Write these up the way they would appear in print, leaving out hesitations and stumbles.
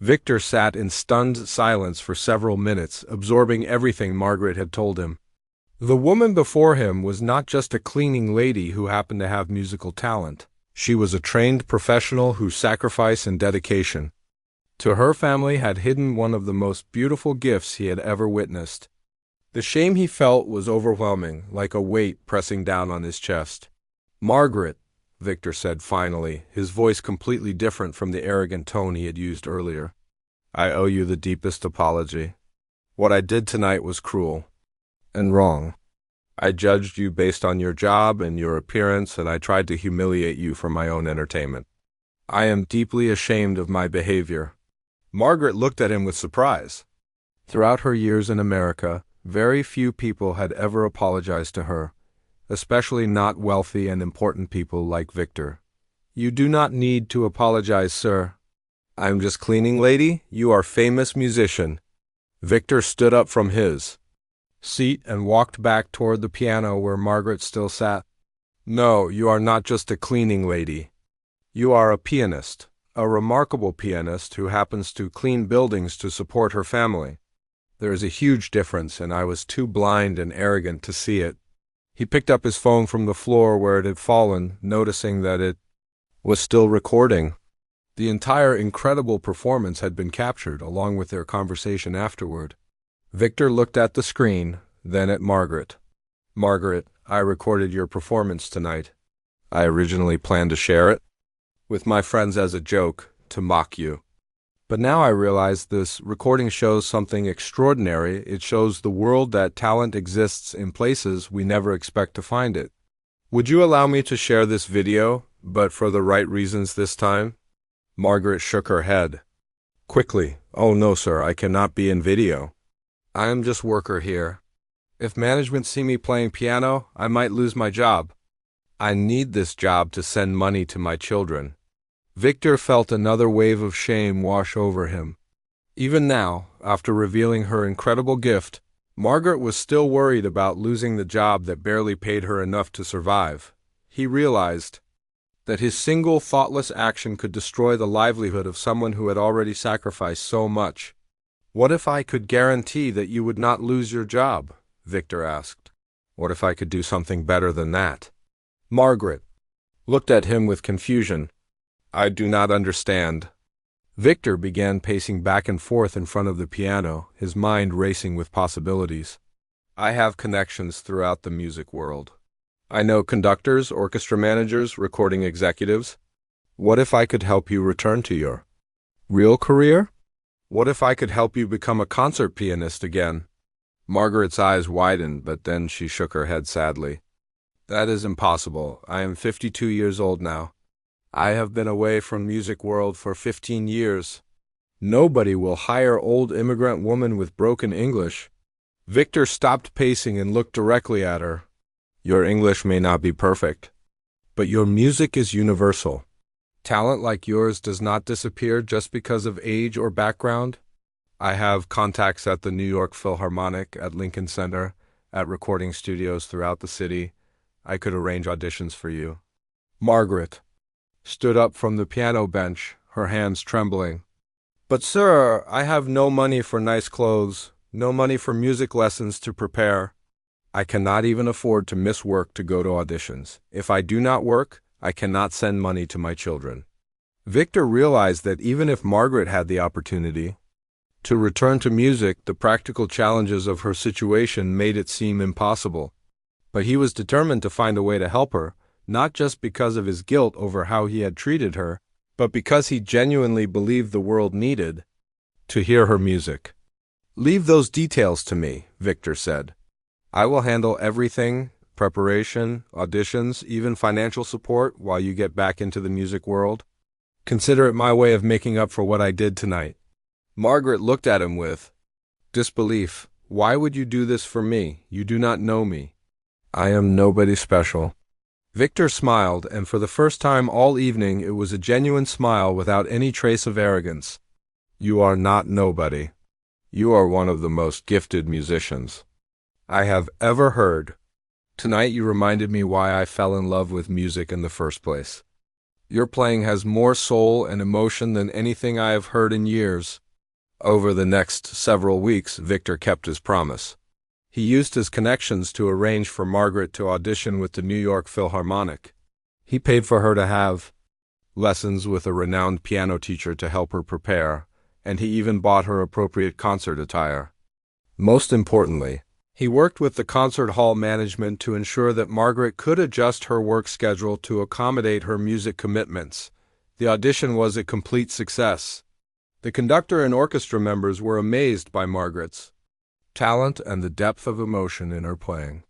Victor sat in stunned silence for several minutes, absorbing everything Margaret had told him. The woman before him was not just a cleaning lady who happened to have musical talent. She was a trained professional whose sacrifice and dedication to her family had hidden one of the most beautiful gifts he had ever witnessed. The shame he felt was overwhelming, like a weight pressing down on his chest. "Margaret," Victor said finally, his voice completely different from the arrogant tone he had used earlier. "I owe you the deepest apology. What I did tonight was cruel and wrong. I judged you based on your job and your appearance, and I tried to humiliate you for my own entertainment. I am deeply ashamed of my behavior." Margaret looked at him with surprise. Throughout her years in America, very few people had ever apologized to her, especially not wealthy and important people like Victor. "You do not need to apologize, sir. I'm just cleaning lady. You are famous musician." Victor stood up from his seat and walked back toward the piano where Margaret still sat. "No, you are not just a cleaning lady. You are a pianist, a remarkable pianist who happens to clean buildings to support her family. There is a huge difference, and I was too blind and arrogant to see it." He picked up his phone from the floor where it had fallen, noticing that it was still recording. The entire incredible performance had been captured, along with their conversation afterward. Victor looked at the screen, then at Margaret. "Margaret, I recorded your performance tonight. I originally planned to share it with my friends as a joke, to mock you. But now I realize this recording shows something extraordinary. It shows the world that talent exists in places we never expect to find it. Would you allow me to share this video, but for the right reasons this time?" Margaret shook her head quickly. "Oh no, sir, I cannot be in video. I am just worker here. If management see me playing piano, I might lose my job. I need this job to send money to my children." Victor felt another wave of shame wash over him. Even now, after revealing her incredible gift, Margaret was still worried about losing the job that barely paid her enough to survive. He realized that his single thoughtless action could destroy the livelihood of someone who had already sacrificed so much. "What if I could guarantee that you would not lose your job?" Victor asked. "What if I could do something better than that?" Margaret looked at him with confusion. "I do not understand." Victor began pacing back and forth in front of the piano, his mind racing with possibilities. "I have connections throughout the music world. I know conductors, orchestra managers, recording executives. What if I could help you return to your real career? What if I could help you become a concert pianist again?" Margaret's eyes widened, but then she shook her head sadly. "That is impossible. I am 52 years old now. I have been away from music world for 15 years. Nobody will hire old immigrant woman with broken English." Victor stopped pacing and looked directly at her. "Your English may not be perfect, but your music is universal. Talent like yours does not disappear just because of age or background. I have contacts at the New York Philharmonic, at Lincoln Center, at recording studios throughout the city. I could arrange auditions for you." Margaret stood up from the piano bench, her hands trembling. "But sir, I have no money for nice clothes, no money for music lessons to prepare. I cannot even afford to miss work to go to auditions. If I do not work, I cannot send money to my children." Victor realized that even if Margaret had the opportunity to return to music, the practical challenges of her situation made it seem impossible. But he was determined to find a way to help her, not just because of his guilt over how he had treated her, but because he genuinely believed the world needed to hear her music. "Leave those details to me," Victor said. "I will handle everything, preparation, auditions, even financial support while you get back into the music world. Consider it my way of making up for what I did tonight." Margaret looked at him with disbelief. "Why would you do this for me? You do not know me. I am nobody special." Victor smiled, and for the first time all evening it was a genuine smile without any trace of arrogance. "You are not nobody. You are one of the most gifted musicians I have ever heard. Tonight you reminded me why I fell in love with music in the first place. Your playing has more soul and emotion than anything I have heard in years." Over the next several weeks, Victor kept his promise. He used his connections to arrange for Margaret to audition with the New York Philharmonic. He paid for her to have lessons with a renowned piano teacher to help her prepare, and he even bought her appropriate concert attire. Most importantly, he worked with the concert hall management to ensure that Margaret could adjust her work schedule to accommodate her music commitments. The audition was a complete success. The conductor and orchestra members were amazed by Margaret's talent and the depth of emotion in her playing.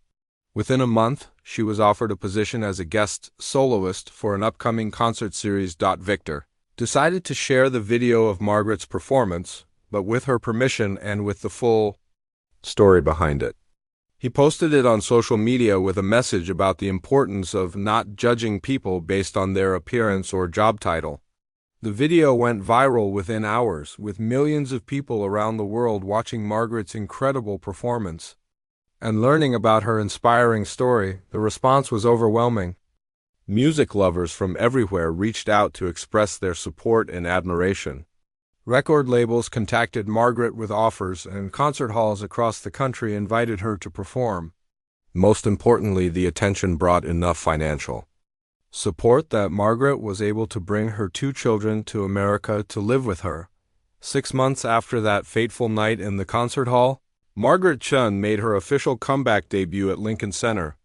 Within a month, she was offered a position as a guest soloist for an upcoming concert series. Victor decided to share the video of Margaret's performance, but with her permission and with the full story behind it. He posted it on social media with a message about the importance of not judging people based on their appearance or job title. The video went viral within hours, with millions of people around the world watching Margaret's incredible performance and learning about her inspiring story. The response was overwhelming. Music lovers from everywhere reached out to express their support and admiration. Record labels contacted Margaret with offers, and concert halls across the country invited her to perform. Most importantly, the attention brought enough financial support that Margaret was able to bring her 2 children to America to live with her. 6 months after that fateful night in the concert hall, Margaret Chun made her official comeback debut at Lincoln Center.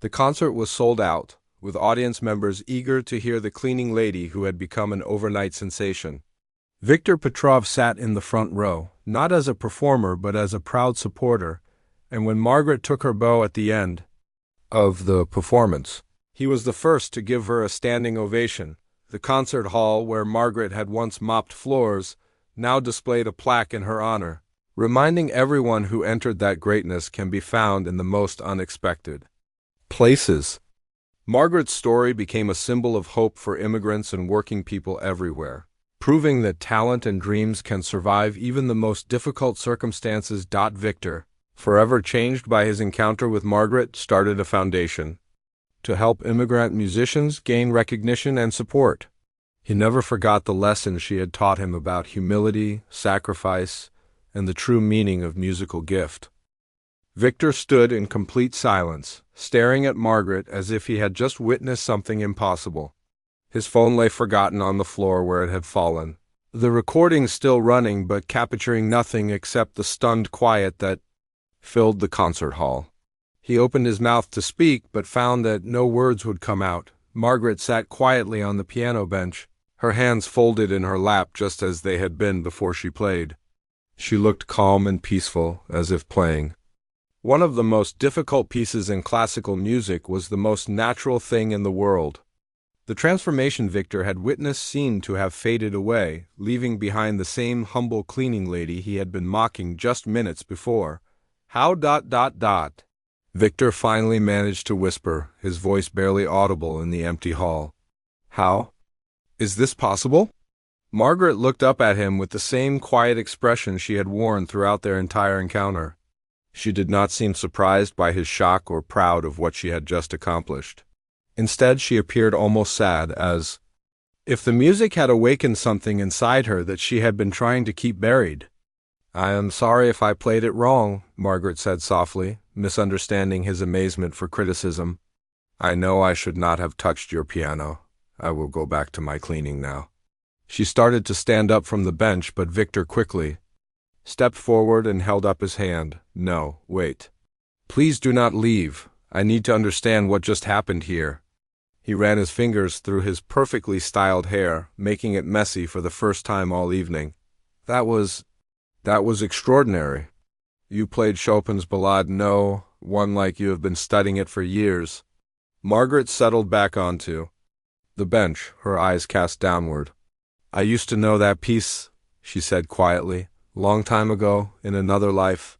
The concert was sold out, with audience members eager to hear the cleaning lady who had become an overnight sensation. Viktor Petrov sat in the front row, not as a performer but as a proud supporter, and when Margaret took her bow at the end of the performance, he was the first to give her a standing ovation. The concert hall, where Margaret had once mopped floors, now displayed a plaque in her honor, reminding everyone who entered that greatness can be found in the most unexpected places. Margaret's story became a symbol of hope for immigrants and working people everywhere, proving that talent and dreams can survive even the most difficult circumstances. Victor, forever changed by his encounter with Margaret, started a foundation to help immigrant musicians gain recognition and support. He never forgot the lessons she had taught him about humility, sacrifice, and the true meaning of musical gift. Victor stood in complete silence, staring at Margaret as if he had just witnessed something impossible. His phone lay forgotten on the floor where it had fallen, the recording still running but capturing nothing except the stunned quiet that filled the concert hall. He opened his mouth to speak but found that no words would come out. Margaret sat quietly on the piano bench, her hands folded in her lap just as they had been before she played. She looked calm and peaceful, as if playing one of the most difficult pieces in classical music was the most natural thing in the world. The transformation Victor had witnessed seemed to have faded away, leaving behind the same humble cleaning lady he had been mocking just minutes before. How ... Victor finally managed to whisper, his voice barely audible in the empty hall. "How? Is this possible?" Margaret looked up at him with the same quiet expression she had worn throughout their entire encounter. She did not seem surprised by his shock or proud of what she had just accomplished. Instead, she appeared almost sad, as if the music had awakened something inside her that she had been trying to keep buried. "I am sorry if I played it wrong," Margaret said softly, misunderstanding his amazement for criticism. "I know I should not have touched your piano. I will go back to my cleaning now." She started to stand up from the bench, but Victor quickly stepped forward and held up his hand. "No, wait. Please do not leave. I need to understand what just happened here." He ran his fingers through his perfectly styled hair, making it messy for the first time all evening. That was extraordinary. You played Chopin's Ballade, no, one like you have been studying it for years." Margaret settled back onto the bench, her eyes cast downward. "I used to know that piece," she said quietly, "long time ago, in another life."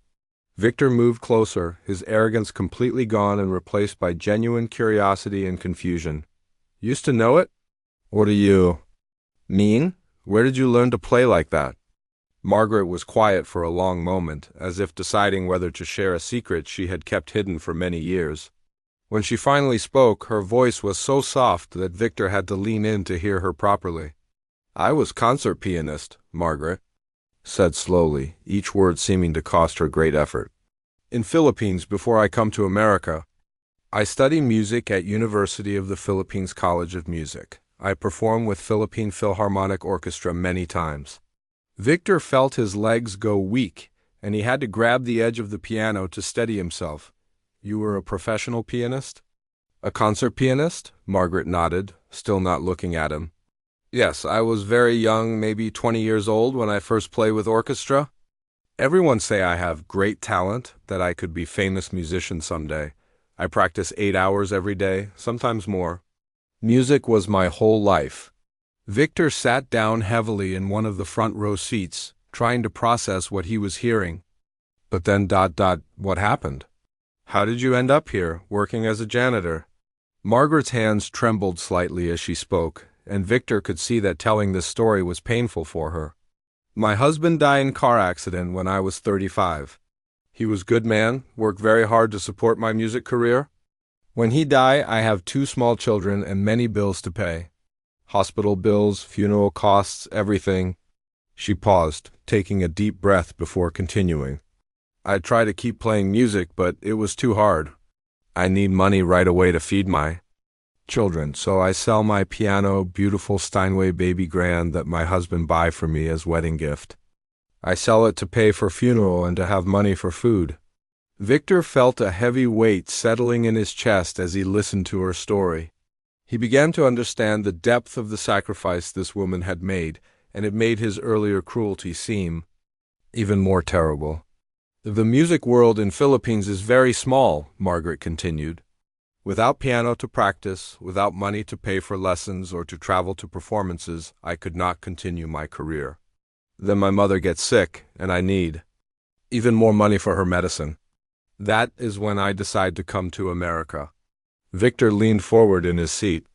Victor moved closer, his arrogance completely gone and replaced by genuine curiosity and confusion. "Used to know it? What do you mean? Where did you learn to play like that?" Margaret was quiet for a long moment, as if deciding whether to share a secret she had kept hidden for many years. When she finally spoke, her voice was so soft that Victor had to lean in to hear her properly. "I was concert pianist," Margaret said slowly, each word seeming to cost her great effort. "In Philippines before I come to America. I study music at University of the Philippines College of Music. I perform with Philippine Philharmonic Orchestra many times." Victor felt his legs go weak, and he had to grab the edge of the piano to steady himself. "You were a professional pianist?" "A concert pianist?" Margaret nodded, still not looking at him. "Yes, I was very young, maybe 20 years old when I first played with orchestra. Everyone say I have great talent, that I could be famous musician someday. I practice 8 hours every day, sometimes more. Music was my whole life." Victor sat down heavily in one of the front row seats, trying to process what he was hearing. "But then what happened? How did you end up here, working as a janitor?" Margaret's hands trembled slightly as she spoke, and Victor could see that telling this story was painful for her. "My husband died in a car accident when I was 35. He was a good man, worked very hard to support my music career. When he died, I have 2 small children and many bills to pay. Hospital bills, funeral costs, everything." She paused, taking a deep breath before continuing. "I tried to keep playing music, but it was too hard. I need money right away to feed my children, so I sell my piano, beautiful Steinway baby grand that my husband buy for me as wedding gift. I sell it to pay for funeral and to have money for food." Victor felt a heavy weight settling in his chest as he listened to her story. He began to understand the depth of the sacrifice this woman had made, and it made his earlier cruelty seem even more terrible. "The music world in Philippines is very small," Margaret continued. "Without piano to practice, without money to pay for lessons or to travel to performances, I could not continue my career. Then my mother gets sick, and I need even more money for her medicine. That is when I decide to come to America." Victor leaned forward in his seat.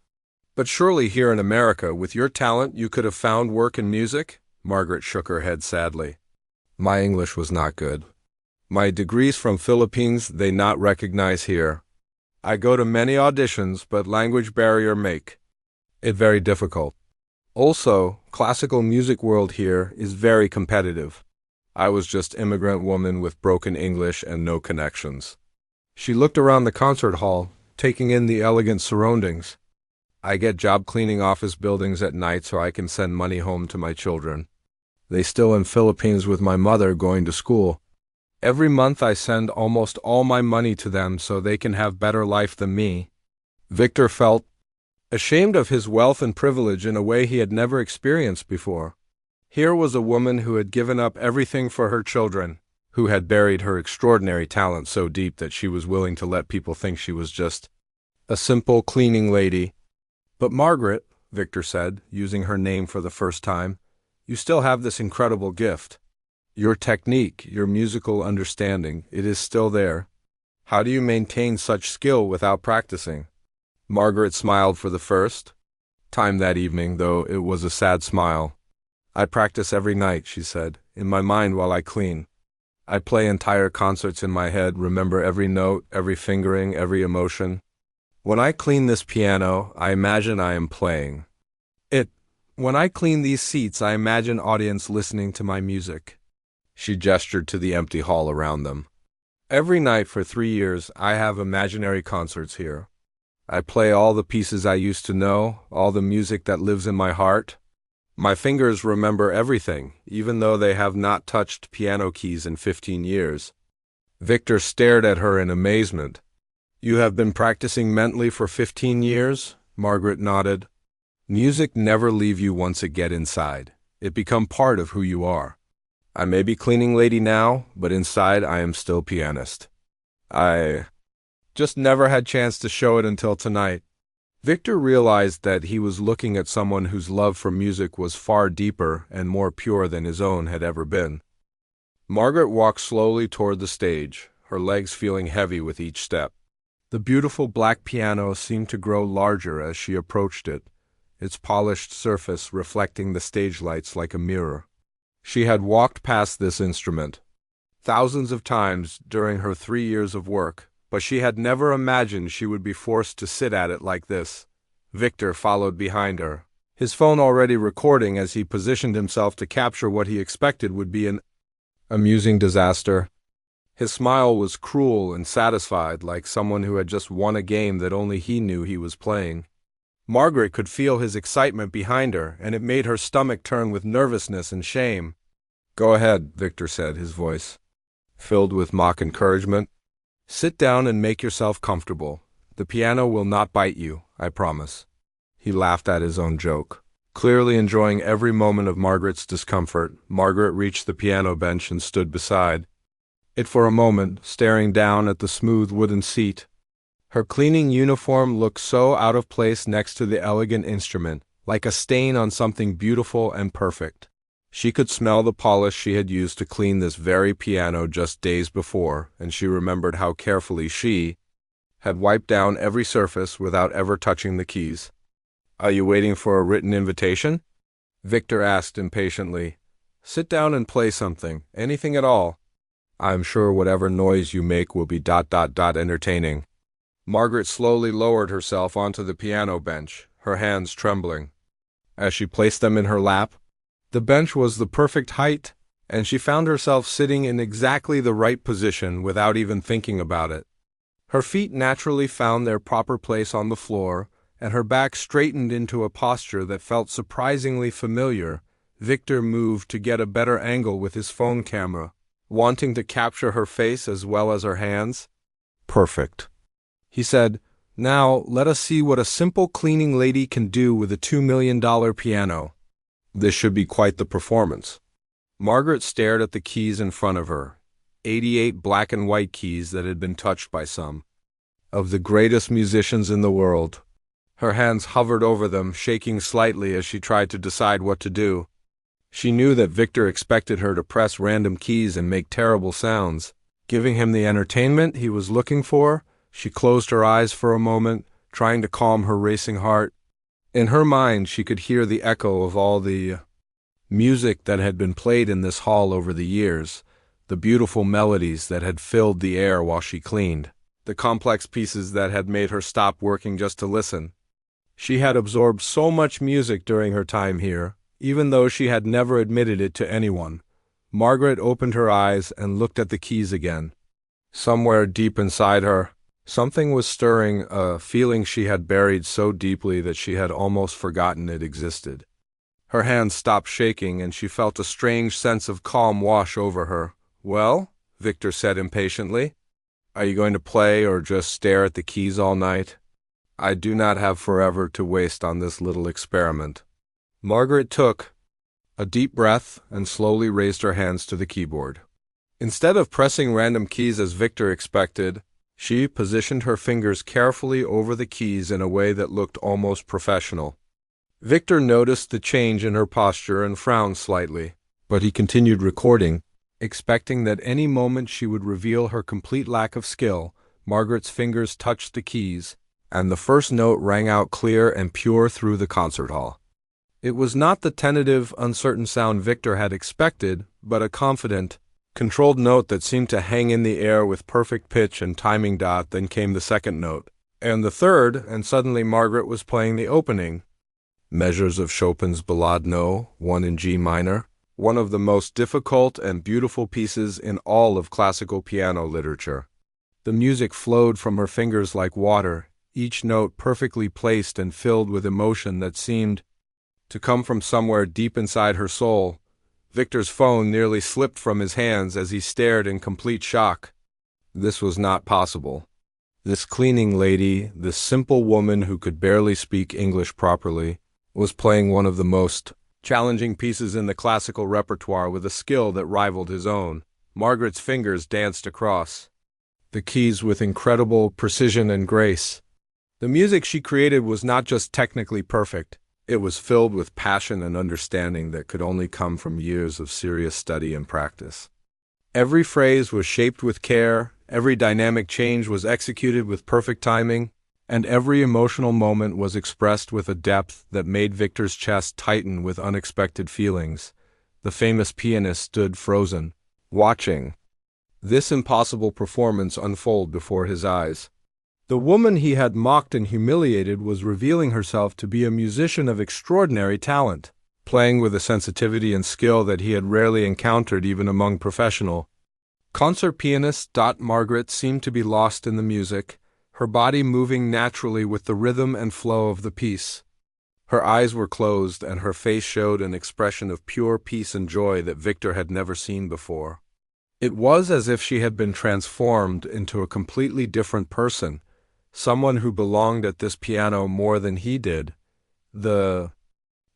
"But surely here in America, with your talent, you could have found work in music?" Margaret shook her head sadly. "My English was not good. My degrees from Philippines they not recognize here. I go to many auditions, but language barrier make it very difficult. Also, classical music world here is very competitive. I was just immigrant woman with broken English and no connections." She looked around the concert hall, taking in the elegant surroundings. "I get job cleaning office buildings at night so I can send money home to my children. They still in Philippines with my mother going to school. Every month I send almost all my money to them so they can have better life than me." Victor felt ashamed of his wealth and privilege in a way he had never experienced before. Here was a woman who had given up everything for her children, who had buried her extraordinary talent so deep that she was willing to let people think she was just a simple cleaning lady. "But Margaret," Victor said, using her name for the first time, "you still have this incredible gift. Your technique, your musical understanding, it is still there. How do you maintain such skill without practicing?" Margaret smiled for the first time that evening, though it was a sad smile. "I practice every night," she said, "in my mind while I clean. I play entire concerts in my head, remember every note, every fingering, every emotion. When I clean this piano, I imagine I am playing it. When I clean these seats, I imagine audience listening to my music." She gestured to the empty hall around them. "Every night for 3 years, I have imaginary concerts here. I play all the pieces I used to know, all the music that lives in my heart. My fingers remember everything, even though they have not touched piano keys in 15 years. Victor stared at her in amazement. "You have been practicing mentally for 15 years?" Margaret nodded. "Music never leave you once it get inside. It become part of who you are. I may be cleaning lady now, but inside I am still pianist. I just never had chance to show it until tonight." Victor realized that he was looking at someone whose love for music was far deeper and more pure than his own had ever been. Margaret walked slowly toward the stage, her legs feeling heavy with each step. The beautiful black piano seemed to grow larger as she approached it, its polished surface reflecting the stage lights like a mirror. She had walked past this instrument thousands of times during her 3 years of work, but she had never imagined she would be forced to sit at it like this. Victor followed behind her, his phone already recording as he positioned himself to capture what he expected would be an amusing disaster. His smile was cruel and satisfied, like someone who had just won a game that only he knew he was playing. Margaret could feel his excitement behind her, and it made her stomach turn with nervousness and shame. "Go ahead," Victor said, his voice filled with mock encouragement. "Sit down and make yourself comfortable. The piano will not bite you, I promise." He laughed at his own joke. Clearly enjoying every moment of Margaret's discomfort, Margaret reached the piano bench and stood beside it for a moment, staring down at the smooth wooden seat. Her cleaning uniform looked so out of place next to the elegant instrument, like a stain on something beautiful and perfect. She could smell the polish she had used to clean this very piano just days before, and she remembered how carefully she had wiped down every surface without ever touching the keys. "Are you waiting for a written invitation?" Victor asked impatiently. "Sit down and play something, anything at all. I'm sure whatever noise you make will be ... entertaining." Margaret slowly lowered herself onto the piano bench, her hands trembling. As she placed them in her lap, the bench was the perfect height, and she found herself sitting in exactly the right position without even thinking about it. Her feet naturally found their proper place on the floor, and her back straightened into a posture that felt surprisingly familiar. Victor moved to get a better angle with his phone camera, wanting to capture her face as well as her hands. "Perfect," he said. "Now, let us see what a simple cleaning lady can do with a $2 million piano. This should be quite the performance." Margaret stared at the keys in front of her, 88 black and white keys that had been touched by some of the greatest musicians in the world. Her hands hovered over them, shaking slightly as she tried to decide what to do. She knew that Victor expected her to press random keys and make terrible sounds. Giving him the entertainment he was looking for, she closed her eyes for a moment, trying to calm her racing heart. In her mind, she could hear the echo of all the music that had been played in this hall over the years, the beautiful melodies that had filled the air while she cleaned, the complex pieces that had made her stop working just to listen. She had absorbed so much music during her time here, even though she had never admitted it to anyone. Margaret opened her eyes and looked at the keys again. Somewhere deep inside her, something was stirring, a feeling she had buried so deeply that she had almost forgotten it existed. Her hands stopped shaking, and she felt a strange sense of calm wash over her. "Well?" Victor said impatiently. "Are you going to play or just stare at the keys all night? I do not have forever to waste on this little experiment." Margaret took a deep breath and slowly raised her hands to the keyboard. Instead of pressing random keys as Victor expected, she positioned her fingers carefully over the keys in a way that looked almost professional. Victor noticed the change in her posture and frowned slightly, but he continued recording, expecting that any moment she would reveal her complete lack of skill. Margaret's fingers touched the keys, and the first note rang out clear and pure through the concert hall. It was not the tentative, uncertain sound Victor had expected, but a confident, controlled note that seemed to hang in the air with perfect pitch and timing. Then came the second note, and the third, and suddenly Margaret was playing the opening measures of Chopin's Ballade No. 1 in G minor, one of the most difficult and beautiful pieces in all of classical piano literature. The music flowed from her fingers like water, each note perfectly placed and filled with emotion that seemed to come from somewhere deep inside her soul. Victor's phone nearly slipped from his hands as he stared in complete shock. This was not possible. This cleaning lady, this simple woman who could barely speak English properly, was playing one of the most challenging pieces in the classical repertoire with a skill that rivaled his own. Margaret's fingers danced across the keys with incredible precision and grace. The music she created was not just technically perfect. It was filled with passion and understanding that could only come from years of serious study and practice. Every phrase was shaped with care, every dynamic change was executed with perfect timing, and every emotional moment was expressed with a depth that made Victor's chest tighten with unexpected feelings. The famous pianist stood frozen, watching this impossible performance unfold before his eyes. The woman he had mocked and humiliated was revealing herself to be a musician of extraordinary talent, playing with a sensitivity and skill that he had rarely encountered even among professional concert pianists. Margaret seemed to be lost in the music, her body moving naturally with the rhythm and flow of the piece. Her eyes were closed and her face showed an expression of pure peace and joy that Victor had never seen before. It was as if she had been transformed into a completely different person, someone who belonged at this piano more than he did. The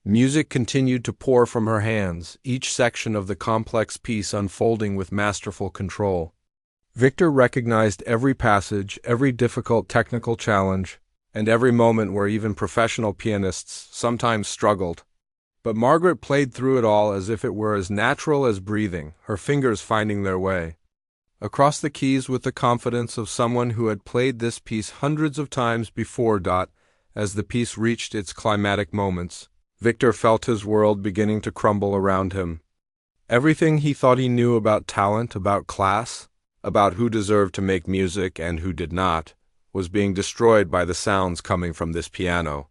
music continued to pour from her hands, each section of the complex piece unfolding with masterful control. Victor recognized every passage, every difficult technical challenge, and every moment where even professional pianists sometimes struggled. But Margaret played through it all as if it were as natural as breathing, her fingers finding their way across the keys with the confidence of someone who had played this piece hundreds of times before. As the piece reached its climatic moments, Victor felt his world beginning to crumble around him. Everything he thought he knew about talent, about class, about who deserved to make music and who did not, was being destroyed by the sounds coming from this piano.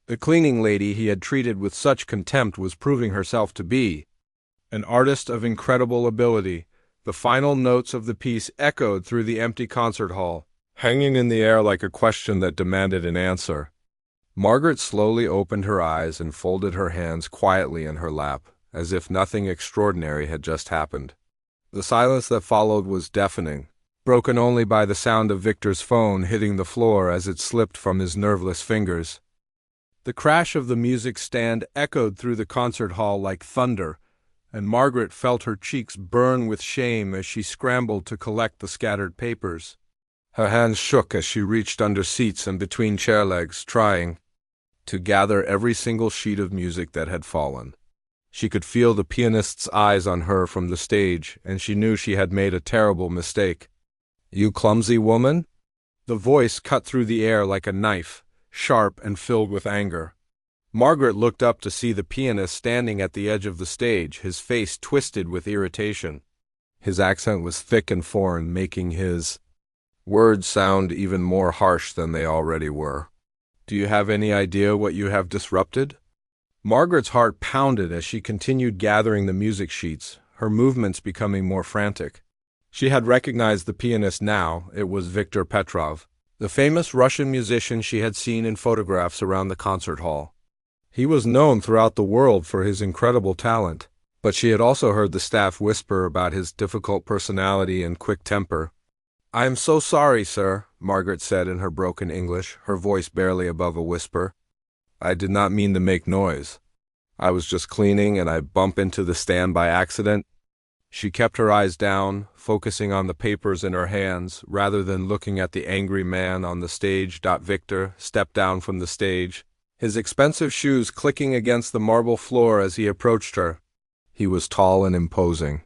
The cleaning lady he had treated with such contempt was proving herself to be an artist of incredible ability. The final notes of the piece echoed through the empty concert hall, hanging in the air like a question that demanded an answer. Margaret slowly opened her eyes and folded her hands quietly in her lap, as if nothing extraordinary had just happened. The silence that followed was deafening, broken only by the sound of Victor's phone hitting the floor as it slipped from his nerveless fingers. The crash of the music stand echoed through the concert hall like thunder, and Margaret felt her cheeks burn with shame as she scrambled to collect the scattered papers. Her hands shook as she reached under seats and between chair legs, trying to gather every single sheet of music that had fallen. She could feel the pianist's eyes on her from the stage, and she knew she had made a terrible mistake. "You clumsy woman?" The voice cut through the air like a knife, sharp and filled with anger. Margaret looked up to see the pianist standing at the edge of the stage, his face twisted with irritation. His accent was thick and foreign, making his words sound even more harsh than they already were. "Do you have any idea what you have disrupted?" Margaret's heart pounded as she continued gathering the music sheets, her movements becoming more frantic. She had recognized the pianist now. It was Viktor Petrov, the famous Russian musician she had seen in photographs around the concert hall. He was known throughout the world for his incredible talent, but she had also heard the staff whisper about his difficult personality and quick temper. "I am so sorry, sir," Margaret said in her broken English, her voice barely above a whisper. "I did not mean to make noise. I was just cleaning and I bumped into the stand by accident." She kept her eyes down, focusing on the papers in her hands, rather than looking at the angry man on the stage. Victor stepped down from the stage, his expensive shoes clicking against the marble floor as he approached her. He was tall and imposing,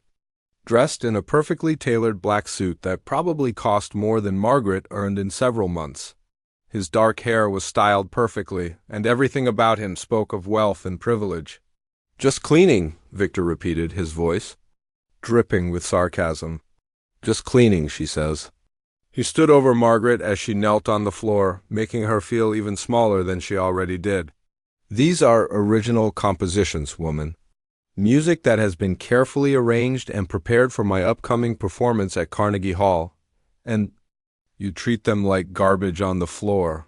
dressed in a perfectly tailored black suit that probably cost more than Margaret earned in several months. His dark hair was styled perfectly, and everything about him spoke of wealth and privilege. "Just cleaning," Victor repeated, his voice dripping with sarcasm. "Just cleaning," she says. He stood over Margaret as she knelt on the floor, making her feel even smaller than she already did. "These are original compositions, woman. Music that has been carefully arranged and prepared for my upcoming performance at Carnegie Hall. And you treat them like garbage on the floor."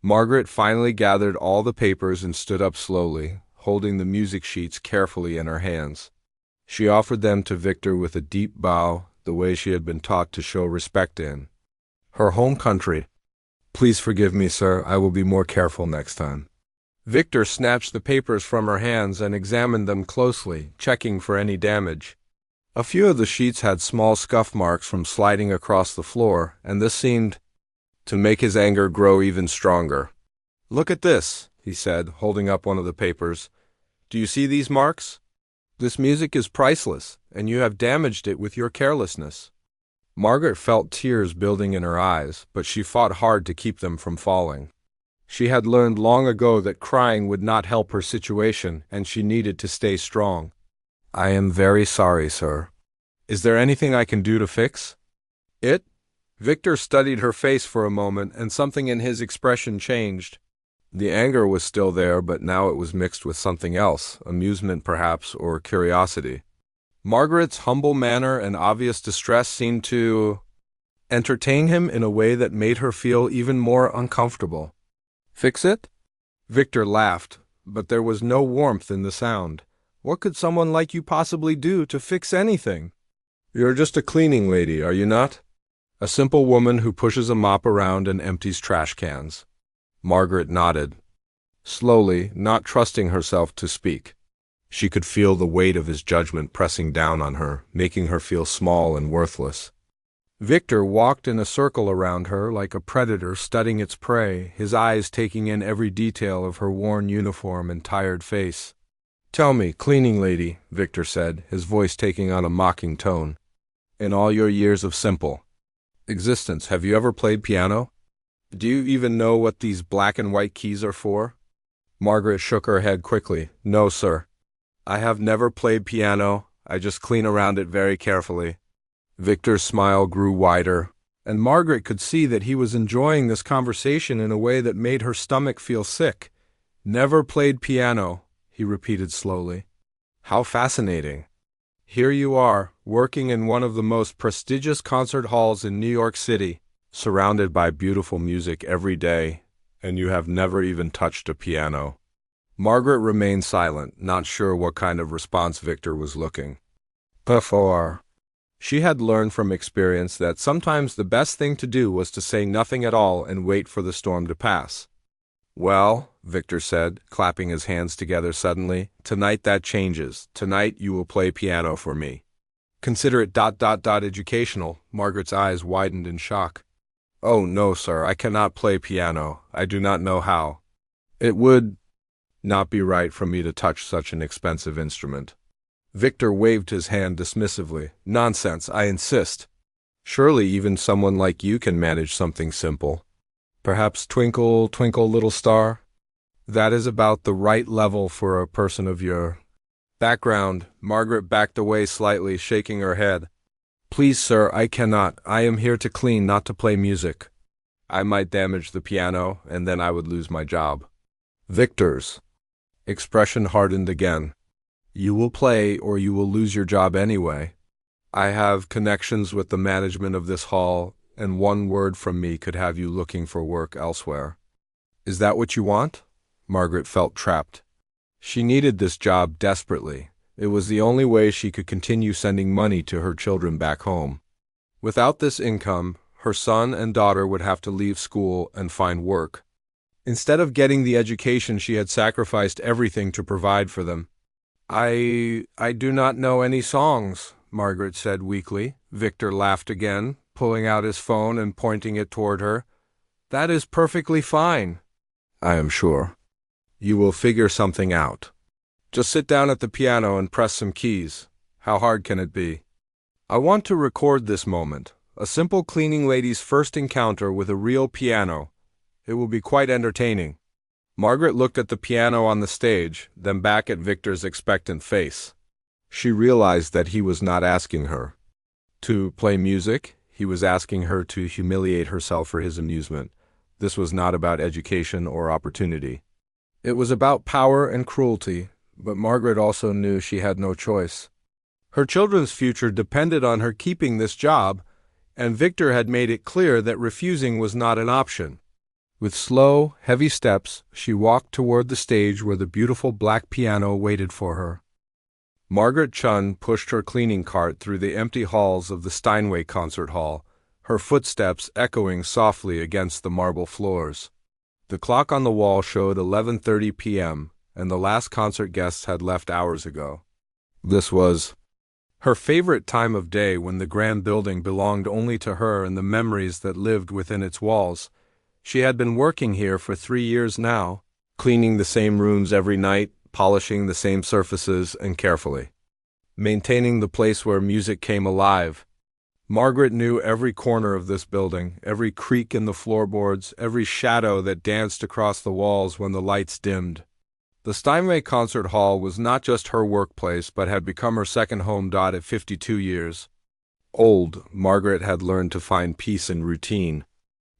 Margaret finally gathered all the papers and stood up slowly, holding the music sheets carefully in her hands. She offered them to Victor with a deep bow, the way she had been taught to show respect in her home country. "Please forgive me, sir. I will be more careful next time." Victor snatched the papers from her hands and examined them closely, checking for any damage. A few of the sheets had small scuff marks from sliding across the floor, and this seemed to make his anger grow even stronger. "Look at this," he said, holding up one of the papers. "Do you see these marks? This music is priceless, and you have damaged it with your carelessness." Margaret felt tears building in her eyes, but she fought hard to keep them from falling. She had learned long ago that crying would not help her situation, and she needed to stay strong. "I am very sorry, sir. Is there anything I can do to fix it? Victor studied her face for a moment, and something in his expression changed. The anger was still there, but now it was mixed with something else, amusement perhaps, or curiosity. Margaret's humble manner and obvious distress seemed to entertain him in a way that made her feel even more uncomfortable. Fix it? Victor laughed, but there was no warmth in the sound. What could someone like you possibly do to fix anything? You're just a cleaning lady, are you not? A simple woman who pushes a mop around and empties trash cans. Margaret nodded, slowly, not trusting herself to speak. She could feel the weight of his judgment pressing down on her, making her feel small and worthless. Victor walked in a circle around her like a predator studying its prey, his eyes taking in every detail of her worn uniform and tired face. Tell me, cleaning lady, Victor said, his voice taking on a mocking tone. In all your years of simple existence, have you ever played piano? Do you even know what these black and white keys are for? Margaret shook her head quickly. No, sir. I have never played piano. I just clean around it very carefully. Victor's smile grew wider, and Margaret could see that he was enjoying this conversation in a way that made her stomach feel sick. Never played piano, he repeated slowly. How fascinating. Here you are, working in one of the most prestigious concert halls in New York City, surrounded by beautiful music every day, and you have never even touched a piano. Margaret remained silent, not sure what kind of response Victor was looking for. She had learned from experience that sometimes the best thing to do was to say nothing at all and wait for the storm to pass. Well, Victor said, clapping his hands together suddenly, tonight that changes. Tonight you will play piano for me. Consider it ... educational. Margaret's eyes widened in shock. Oh, no, sir, I cannot play piano. I do not know how. It would not be right for me to touch such an expensive instrument. Victor waved his hand dismissively. Nonsense, I insist. Surely even someone like you can manage something simple. Perhaps Twinkle, Twinkle, Little Star? That is about the right level for a person of your background. Margaret backed away slightly, shaking her head. Please, sir, I cannot. I am here to clean, not to play music. I might damage the piano, and then I would lose my job. Victor's expression hardened again. You will play, or you will lose your job anyway. I have connections with the management of this hall, and one word from me could have you looking for work elsewhere. Is that what you want? Margaret felt trapped. She needed this job desperately. It was the only way she could continue sending money to her children back home. Without this income, her son and daughter would have to leave school and find work. Instead of getting the education she had sacrificed everything to provide for them. I do not know any songs, Margaret said weakly. Victor laughed again, pulling out his phone and pointing it toward her. That is perfectly fine. I am sure. You will figure something out. Just sit down at the piano and press some keys. How hard can it be? I want to record this moment, a simple cleaning lady's first encounter with a real piano. It will be quite entertaining. Margaret looked at the piano on the stage, then back at Victor's expectant face. She realized that he was not asking her to play music. He was asking her to humiliate herself for his amusement. This was not about education or opportunity. It was about power and cruelty, but Margaret also knew she had no choice. Her children's future depended on her keeping this job, and Victor had made it clear that refusing was not an option. With slow, heavy steps, she walked toward the stage where the beautiful black piano waited for her. Margaret Chun pushed her cleaning cart through the empty halls of the Steinway Concert Hall, her footsteps echoing softly against the marble floors. The clock on the wall showed 11:30 p.m., and the last concert guests had left hours ago. This was her favorite time of day, when the grand building belonged only to her and the memories that lived within its walls. She had been working here for 3 years now, cleaning the same rooms every night, polishing the same surfaces and carefully maintaining the place where music came alive. Margaret knew every corner of this building, every creak in the floorboards, every shadow that danced across the walls when the lights dimmed. The Steinway Concert Hall was not just her workplace, but had become her second home. At 52 years Old, Margaret had learned to find peace in routine.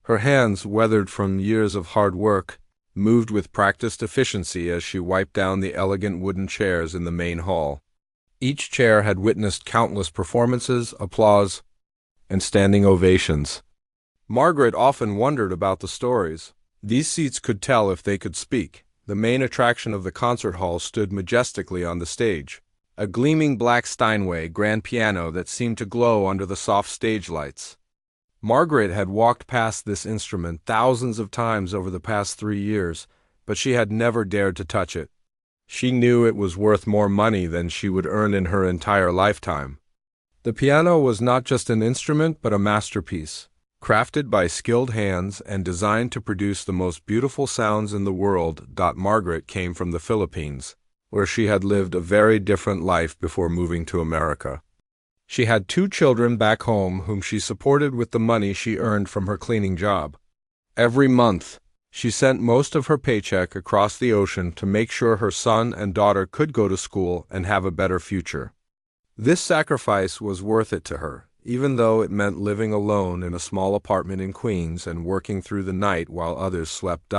Her hands, weathered from years of hard work, moved with practiced efficiency as she wiped down the elegant wooden chairs in the main hall. Each chair had witnessed countless performances, applause, and standing ovations. Margaret often wondered about the stories. These seats could tell if they could speak. The main attraction of the concert hall stood majestically on the stage, a gleaming black Steinway grand piano that seemed to glow under the soft stage lights. Margaret had walked past this instrument thousands of times over the past 3 years, but she had never dared to touch it. She knew it was worth more money than she would earn in her entire lifetime. The piano was not just an instrument but a masterpiece, crafted by skilled hands and designed to produce the most beautiful sounds in the world. Margaret came from the Philippines, where she had lived a very different life before moving to America. She had 2 children back home whom she supported with the money she earned from her cleaning job. Every month, she sent most of her paycheck across the ocean to make sure her son and daughter could go to school and have a better future. This sacrifice was worth it to her, even though it meant living alone in a small apartment in Queens and working through the night while others slept.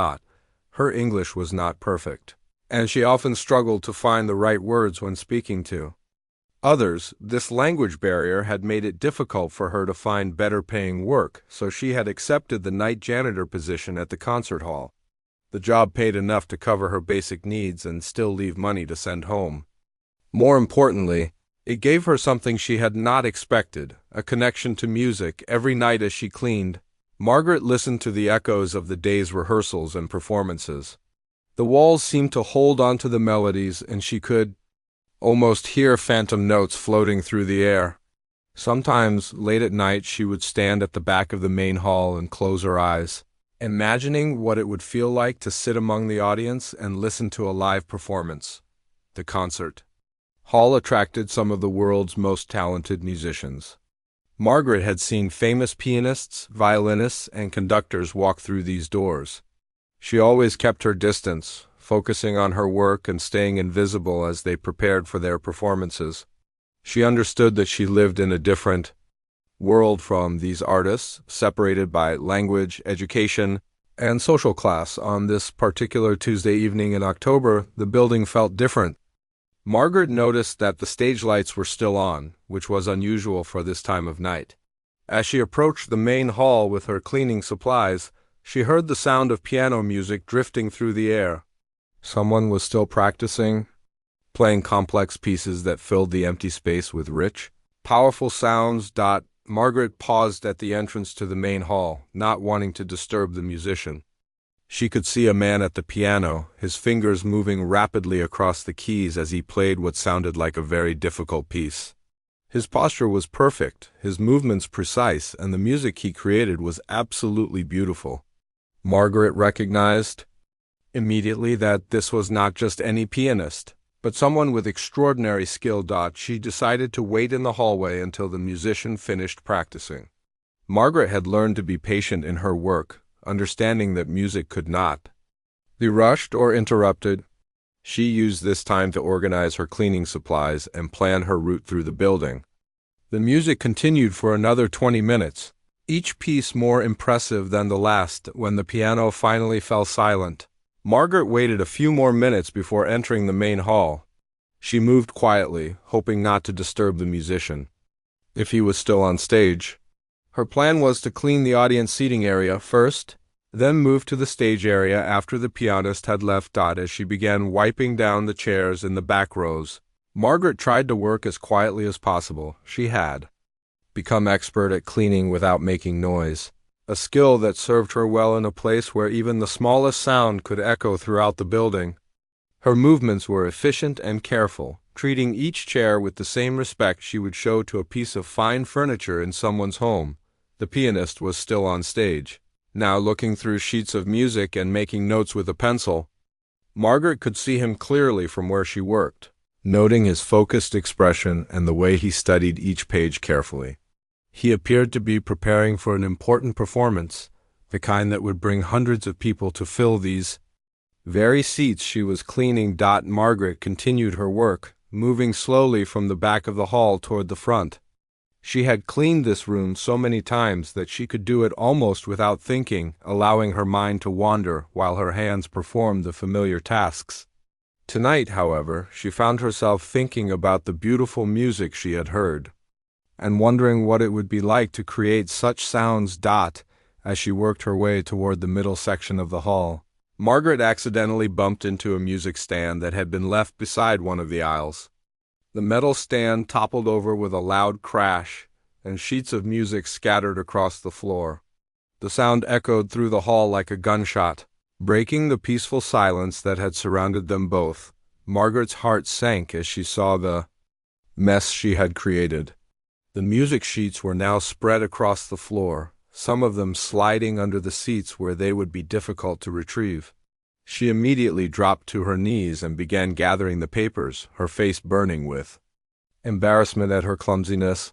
Her English was not perfect, and she often struggled to find the right words when speaking to others. This language barrier had made it difficult for her to find better-paying work, so she had accepted the night janitor position at the concert hall. The job paid enough to cover her basic needs and still leave money to send home. More importantly, it gave her something she had not expected, a connection to music. Every night as she cleaned, Margaret listened to the echoes of the day's rehearsals and performances. The walls seemed to hold onto the melodies, and she could almost hear phantom notes floating through the air. Sometimes, late at night, she would stand at the back of the main hall and close her eyes, imagining what it would feel like to sit among the audience and listen to a live performance. The concert hall attracted some of the world's most talented musicians. Margaret had seen famous pianists, violinists, and conductors walk through these doors. She always kept her distance, focusing on her work and staying invisible as they prepared for their performances. She understood that she lived in a different world from these artists, separated by language, education, and social class. On this particular Tuesday evening in October, the building felt different. Margaret noticed that the stage lights were still on, which was unusual for this time of night. As she approached the main hall with her cleaning supplies, she heard the sound of piano music drifting through the air. Someone was still practicing, playing complex pieces that filled the empty space with rich, powerful sounds. Margaret paused at the entrance to the main hall, not wanting to disturb the musician. She could see a man at the piano, his fingers moving rapidly across the keys as he played what sounded like a very difficult piece. His posture was perfect, his movements precise, and the music he created was absolutely beautiful. Margaret recognized immediately that this was not just any pianist, but someone with extraordinary skill. She decided to wait in the hallway until the musician finished practicing. Margaret had learned to be patient in her work, understanding that music could not be rushed or interrupted. She used this time to organize her cleaning supplies and plan her route through the building. The music continued for another 20 minutes, each piece more impressive than the last. When the piano finally fell silent, Margaret waited a few more minutes before entering the main hall. She moved quietly, hoping not to disturb the musician, if he was still on stage. Her plan was to clean the audience seating area first, then move to the stage area after the pianist had left. As she began wiping down the chairs in the back rows, Margaret tried to work as quietly as possible. She had become expert at cleaning without making noise, a skill that served her well in a place where even the smallest sound could echo throughout the building. Her movements were efficient and careful, treating each chair with the same respect she would show to a piece of fine furniture in someone's home. The pianist was still on stage, now looking through sheets of music and making notes with a pencil. Margaret could see him clearly from where she worked, noting his focused expression and the way he studied each page carefully. He appeared to be preparing for an important performance, the kind that would bring hundreds of people to fill these very seats she was cleaning. Margaret continued her work, moving slowly from the back of the hall toward the front. She had cleaned this room so many times that she could do it almost without thinking, allowing her mind to wander while her hands performed the familiar tasks. Tonight, however, she found herself thinking about the beautiful music she had heard, and wondering what it would be like to create such sounds. As she worked her way toward the middle section of the hall, Margaret accidentally bumped into a music stand that had been left beside one of the aisles. The metal stand toppled over with a loud crash, and sheets of music scattered across the floor. The sound echoed through the hall like a gunshot, breaking the peaceful silence that had surrounded them both. Margaret's heart sank as she saw the mess she had created. The music sheets were now spread across the floor, some of them sliding under the seats where they would be difficult to retrieve. She immediately dropped to her knees and began gathering the papers, her face burning with embarrassment at her clumsiness.